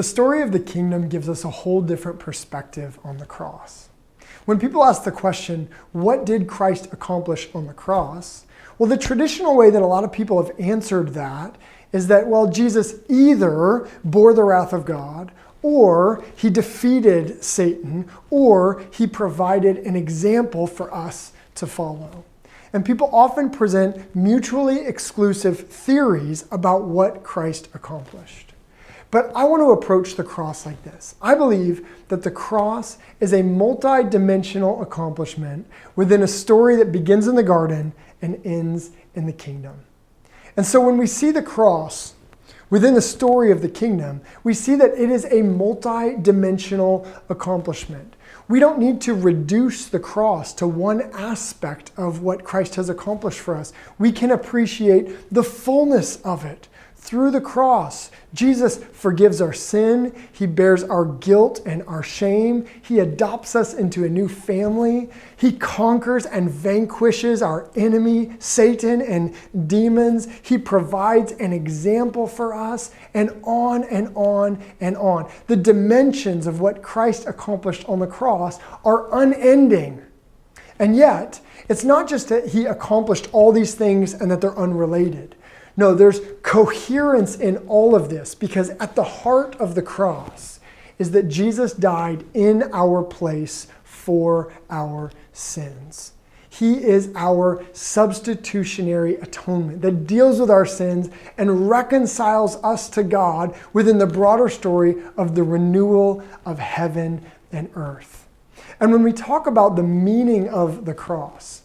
The story of the kingdom gives us a whole different perspective on the cross. When people ask the question, what did Christ accomplish on the cross? Well, the traditional way that a lot of people have answered that is that, well, Jesus either bore the wrath of God, or he defeated Satan, or he provided an example for us to follow. And people often present mutually exclusive theories about what Christ accomplished. But I want to approach the cross like this. I believe that the cross is a multi-dimensional accomplishment within a story that begins in the garden and ends in the kingdom. And so when we see the cross within the story of the kingdom, we see that it is a multi-dimensional accomplishment. We don't need to reduce the cross to one aspect of what Christ has accomplished for us. We can appreciate the fullness of it. Through the cross, Jesus forgives our sin. He bears our guilt and our shame. He adopts us into a new family. He conquers and vanquishes our enemy, Satan and demons. He provides an example for us, and on and on and on. The dimensions of what Christ accomplished on the cross are unending. And yet, it's not just that he accomplished all these things and that they're unrelated. No, there's coherence in all of this, because at the heart of the cross is that Jesus died in our place for our sins. He is our substitutionary atonement that deals with our sins and reconciles us to God within the broader story of the renewal of heaven and earth. And when we talk about the meaning of the cross,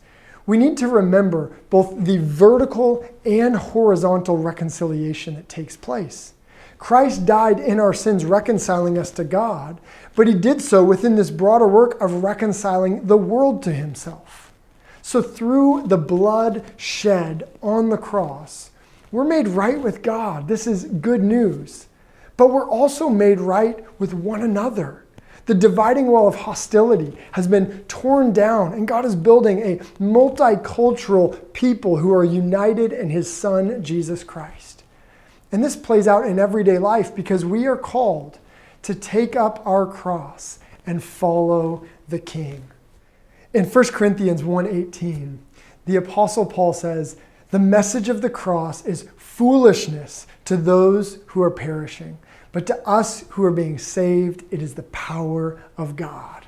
we need to remember both the vertical and horizontal reconciliation that takes place. Christ died in our sins, reconciling us to God, but he did so within this broader work of reconciling the world to himself. So through the blood shed on the cross, we're made right with God. This is good news. But we're also made right with one another. The dividing wall of hostility has been torn down, and God is building a multicultural people who are united in his Son, Jesus Christ. And this plays out in everyday life because we are called to take up our cross and follow the King. In 1 Corinthians 1:18, the Apostle Paul says, "The message of the cross is foolishness to those who are perishing. But to us who are being saved, it is the power of God."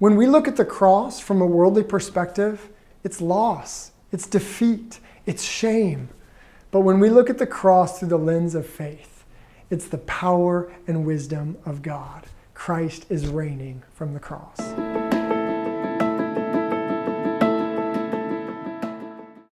When we look at the cross from a worldly perspective, it's loss, it's defeat, it's shame. But when we look at the cross through the lens of faith, it's the power and wisdom of God. Christ is reigning from the cross.